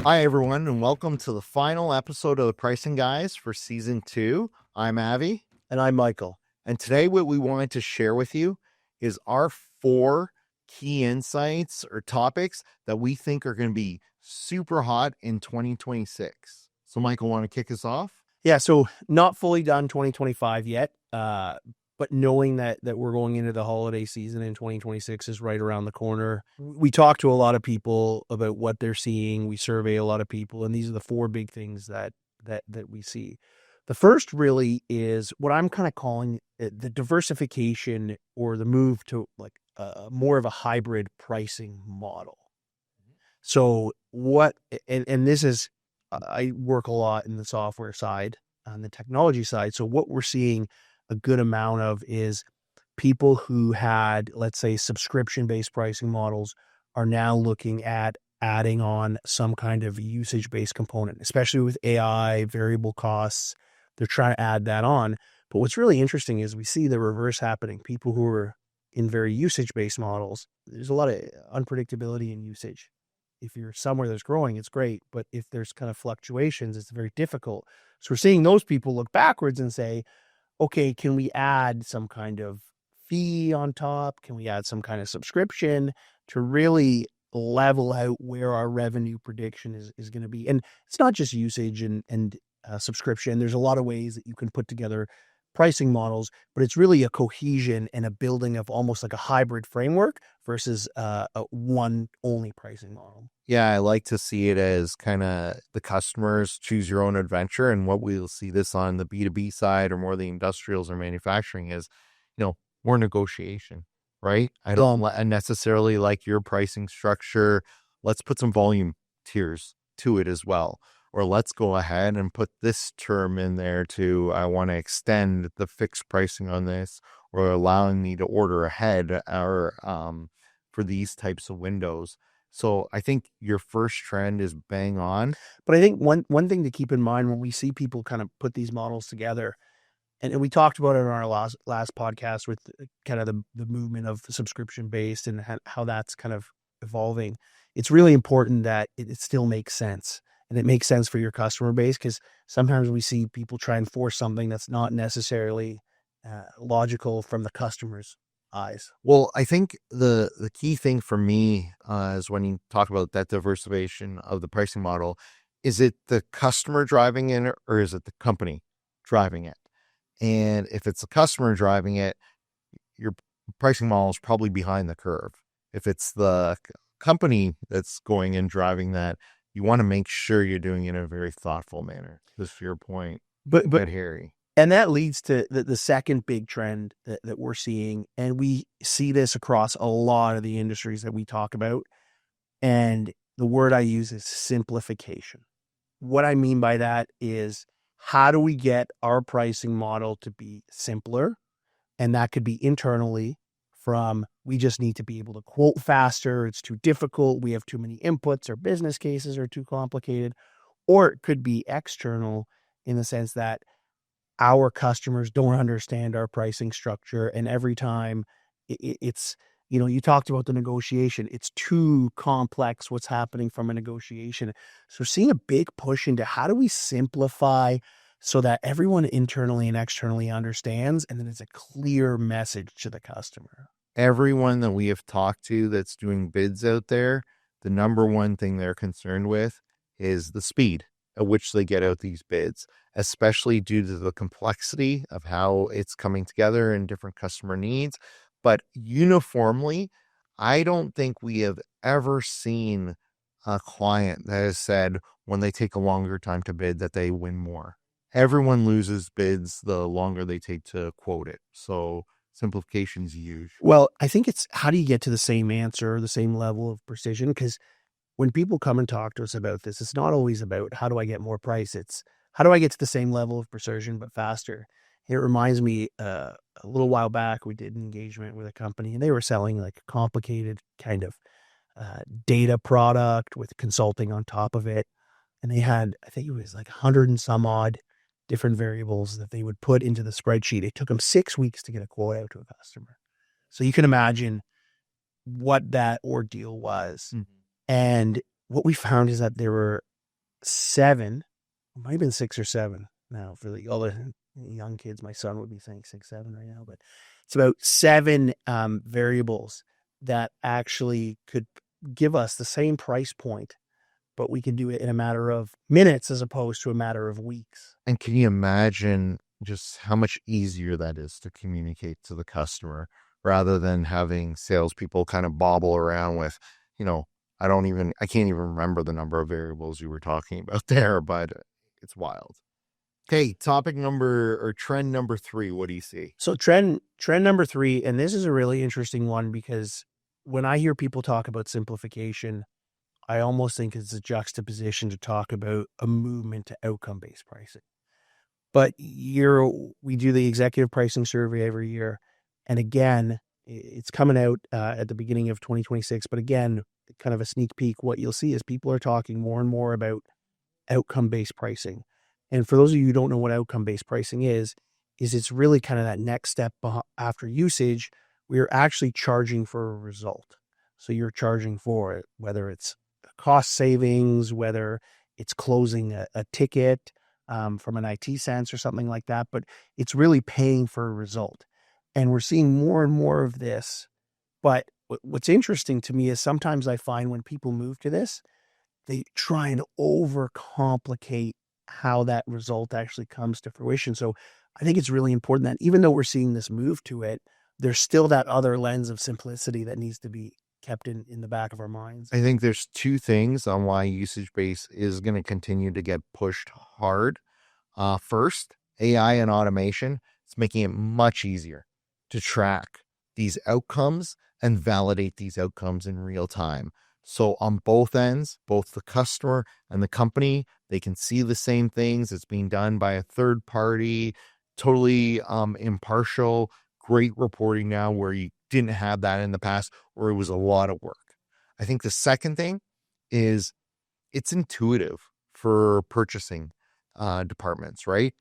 Hi, everyone, and welcome to the final episode of the Pricing Guys for Season 2. I'm Avy. And I'm Michael. And today, what we wanted to share with you is our 4 key insights or topics that we think are going to be super hot in 2026. So, Michael, want to kick us off? Yeah, so not fully done 2025 yet, but knowing that we're going into the holiday season in 2026 is right around the corner. We talk to a lot of people about what they're seeing. We survey a lot of people, and these are the 4 big things that we see. The first really is what I'm kind of calling the diversification or the move to like more of a hybrid pricing model. So what, and this is, I work a lot in the software side, on the technology side. So what we're seeing a good amount of is people who had, let's say, subscription-based pricing models are now looking at adding on some kind of usage-based component, especially with AI, variable costs. They're trying to add that on. But what's really interesting is we see the reverse happening. People who are in very usage-based models, there's a lot of unpredictability in usage. If you're somewhere that's growing, it's great. But if there's kind of fluctuations, it's very difficult. So we're seeing those people look backwards and say, okay, can we add some kind of fee on top? Can we add some kind of subscription to really level out where our revenue prediction is going to be? And it's not just usage and subscription. There's a lot of ways that you can put together pricing models, but it's really a cohesion and a building of almost like a hybrid framework versus a one only pricing model. Yeah, I like to see it as kind of the customers choose your own adventure. And what we'll see this on the B2B side or more the industrials or manufacturing is, more negotiation, right? I don't necessarily like your pricing structure. Let's put some volume tiers to it as well. Or let's go ahead and put this term in there to, I want to extend the fixed pricing on this, or allowing me to order ahead or for these types of windows. So I think your first trend is bang on. But I think one thing to keep in mind when we see people kind of put these models together, and we talked about it in our last podcast with kind of the movement of the subscription based and how that's kind of evolving. It's really important that it still makes sense, and it makes sense for your customer base, because sometimes we see people try and force something that's not necessarily logical from the customer's eyes. Well, I think the key thing for me is when you talk about that diversification of the pricing model, is it the customer driving it or is it the company driving it? And if it's the customer driving it, your pricing model is probably behind the curve. If it's the company that's going and driving that, you want to make sure you're doing it in a very thoughtful manner. Just to your point, But Harry. And that leads to the second big trend that we're seeing. And we see this across a lot of the industries that we talk about. And the word I use is simplification. What I mean by that is, how do we get our pricing model to be simpler? And that could be internally, from we just need to be able to quote faster. It's too difficult. We have too many inputs. Our business cases are too complicated. Or it could be external, in the sense that our customers don't understand our pricing structure. And every time it's, you talked about the negotiation, it's too complex what's happening from a negotiation. So seeing a big push into how do we simplify so that everyone internally and externally understands, and then it's a clear message to the customer. Everyone that we have talked to that's doing bids out there, the number one thing they're concerned with is the speed at which they get out these bids, especially due to the complexity of how it's coming together and different customer needs. But uniformly, I don't think we have ever seen a client that has said when they take a longer time to bid that they win more. Everyone loses bids the longer they take to quote it. So simplification's huge. Well, I think it's, how do you get to the same answer, the same level of precision? Because when people come and talk to us about this, it's not always about how do I get more price. It's how do I get to the same level of precision but faster. It reminds me, a little while back, we did an engagement with a company, and they were selling like a complicated kind of data product with consulting on top of it. And they had, I think it was like 100 and some odd different variables that they would put into the spreadsheet. It took them 6 weeks to get a quote out to a customer. So you can imagine what that ordeal was. Mm-hmm. And what we found is that there were 7, it might have been 6 or 7 now for all the young kids. My son would be saying 6, 7 right now, but it's about 7 variables that actually could give us the same price point, but we can do it in a matter of minutes as opposed to a matter of weeks. And can you imagine just how much easier that is to communicate to the customer rather than having salespeople kind of bobble around with, you know, I can't even remember the number of variables you were talking about there, but it's wild. Okay, topic number or trend number 3. What do you see? So trend number 3, and this is a really interesting one because when I hear people talk about simplification, I almost think it's a juxtaposition to talk about a movement to outcome-based pricing. But we do the executive pricing survey every year, and again, it's coming out at the beginning of 2026. But again, kind of a sneak peek, what you'll see is people are talking more and more about outcome-based pricing. And for those of you who don't know what outcome-based pricing is it's really kind of that next step after usage. We're actually charging for a result. So you're charging for it, whether it's cost savings, whether it's closing a ticket from an IT sense or something like that, but it's really paying for a result. And we're seeing more and more of this. But what's interesting to me is sometimes I find when people move to this, they try and overcomplicate how that result actually comes to fruition. So I think it's really important that even though we're seeing this move to it, there's still that other lens of simplicity that needs to be kept in the back of our minds. I think there's 2 things on why usage base is going to continue to get pushed hard. First, AI and automation. It's making it much easier to track these outcomes and validate these outcomes in real time. So on both ends, both the customer and the company, they can see the same things. It's being done by a third party, totally impartial, great reporting now where you didn't have that in the past, or it was a lot of work. I think the second thing is it's intuitive for purchasing departments, right?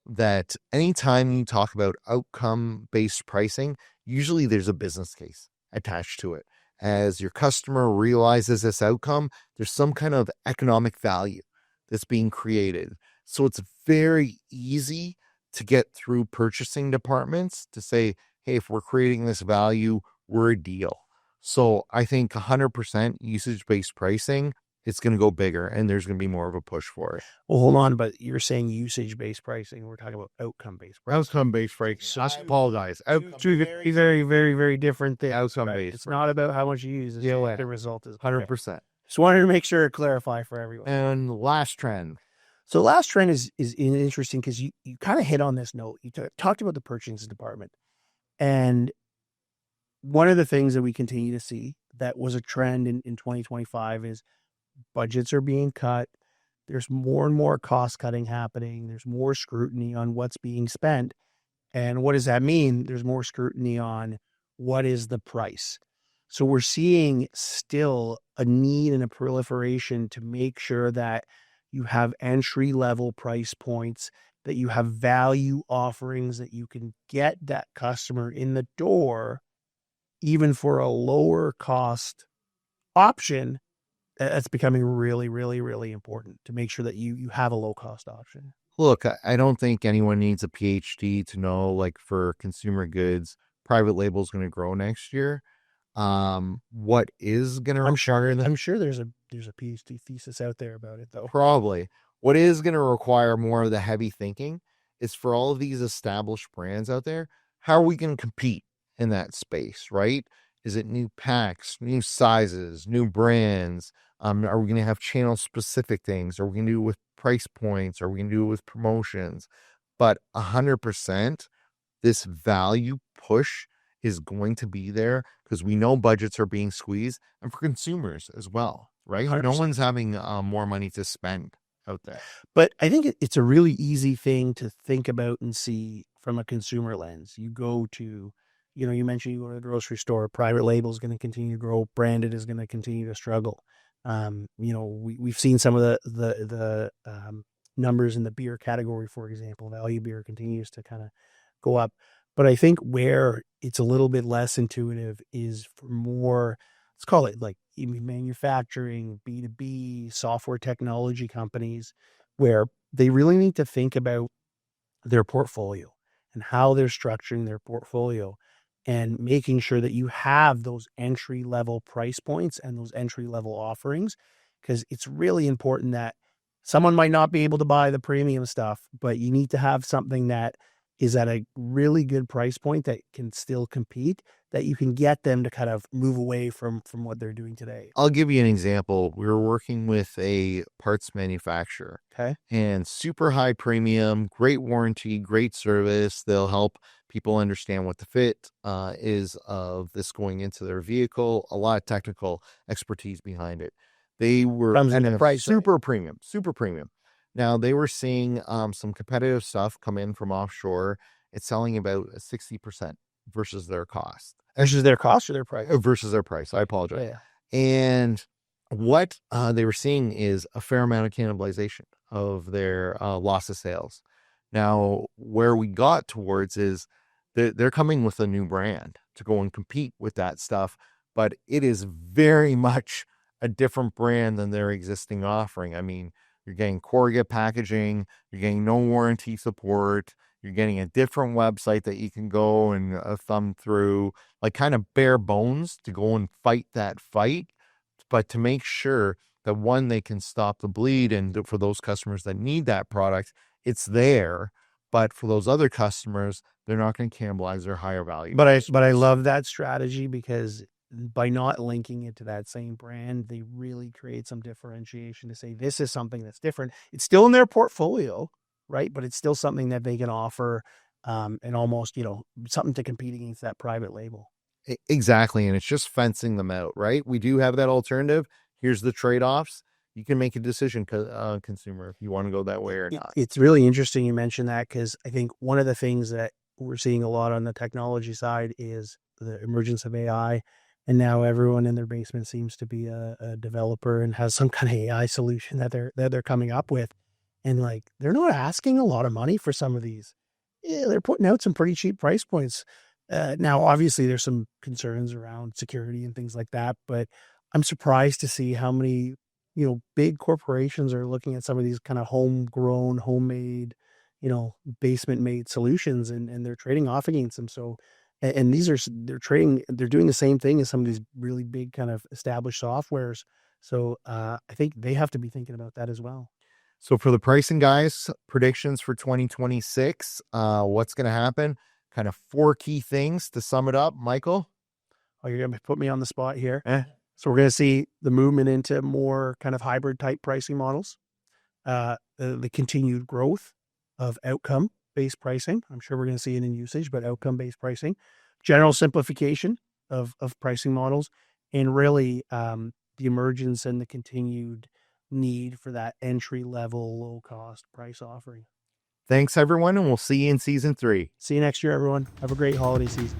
That anytime you talk about outcome based pricing, usually there's a business case attached to it. As your customer realizes this outcome, there's some kind of economic value that's being created. So it's very easy to get through purchasing departments to say, hey, if we're creating this value, we're a deal. So I think 100% usage based pricing, it's going to go bigger and there's going to be more of a push for it. Well, hold on, but you're saying usage-based pricing. We're talking about outcome-based pricing. Outcome-based pricing. So I apologize. Two very, very, very, very different things. Outcome-based. It's not about how much you use. It's Yeah, the result is 100%. Just wanted to make sure to clarify for everyone. And last trend. So last trend is interesting because you kind of hit on this note. You talked about the purchasing department. And one of the things that we continue to see that was a trend in 2025 is budgets are being cut. There's more and more cost cutting happening. There's more scrutiny on what's being spent. And what does that mean? There's more scrutiny on what is the price. So we're seeing still a need and a proliferation to make sure that you have entry level price points, that you have value offerings, that you can get that customer in the door, even for a lower cost option. That's becoming really, really, really important to make sure that you have a low cost option. Look, I don't think anyone needs a PhD to know, like, for consumer goods, private label is going to grow next year. What is going to I'm sure there's a PhD thesis out there about it though. probably what is going to require more of the heavy thinking is for all of these established brands out there. How are we going to compete in that space, right? Is it new packs, new sizes, new brands? Are we going to have channel specific things? Are we going to do it with price points? Are we going to do it with promotions? But 100%, this value push is going to be there because we know budgets are being squeezed, and for consumers as well, right? 100%. No one's having more money to spend out there. But I think it's a really easy thing to think about and see from a consumer lens. You go to, you mentioned you go to the grocery store, private label is going to continue to grow, branded is going to continue to struggle. We've seen some of the numbers in the beer category, for example. Value beer continues to kind of go up. But I think where it's a little bit less intuitive is for more, let's call it like manufacturing, B2B, software technology companies, where they really need to think about their portfolio and how they're structuring their portfolio and making sure that you have those entry level price points and those entry level offerings, because it's really important that someone might not be able to buy the premium stuff, but you need to have something that is at a really good price point that can still compete, that you can get them to kind of move away from what they're doing today. I'll give you an example. We were working with a parts manufacturer, Okay. and super high premium, great warranty, great service. They'll help people understand what the fit is of this going into their vehicle, a lot of technical expertise behind it. They were Comes and into a price, right? super premium, super premium. Now they were seeing some competitive stuff come in from offshore. It's selling about 60% versus their cost. Versus their cost or their price? Versus their price. I apologize. Yeah. And what they were seeing is a fair amount of cannibalization of their loss of sales. Now, where we got towards is they're coming with a new brand to go and compete with that stuff, but it is very much a different brand than their existing offering. I mean, you're getting corrugate packaging, you're getting no warranty support, you're getting a different website that you can go and thumb through, like kind of bare bones to go and fight that fight. But to make sure that one, they can stop the bleed, and for those customers that need that product, it's there. But for those other customers, they're not going to cannibalize their higher value. But I love that strategy, because by not linking it to that same brand, they really create some differentiation to say this is something that's different. It's still in their portfolio, right? But it's still something that they can offer, and almost, something to compete against that private label. Exactly. And it's just fencing them out, right? We do have that alternative. Here's the trade-offs. You can make a decision, consumer, if you want to go that way or not. It's really interesting you mentioned that, because I think one of the things that we're seeing a lot on the technology side is the emergence of AI. And now everyone in their basement seems to be a developer and has some kind of AI solution that they're coming up with. And like, they're not asking a lot of money for some of these. Yeah, they're putting out some pretty cheap price points. Now, obviously, there's some concerns around security and things like that, but I'm surprised to see how many, big corporations are looking at some of these kind of homegrown, homemade, basement made solutions, and they're trading off against them. So, and they're doing the same thing as some of these really big kind of established softwares. So, I think they have to be thinking about that as well. So for the pricing guys, predictions for 2026, what's going to happen? Kind of 4 key things to sum it up, Michael. Oh, you're going to put me on the spot here. So we're going to see the movement into more kind of hybrid type pricing models, the continued growth of outcome-based pricing. I'm sure we're going to see it in usage, but outcome-based pricing, general simplification of pricing models, and really the emergence and the continued need for that entry-level, low-cost price offering. Thanks, everyone, and we'll see you in season 3. See you next year, everyone. Have a great holiday season.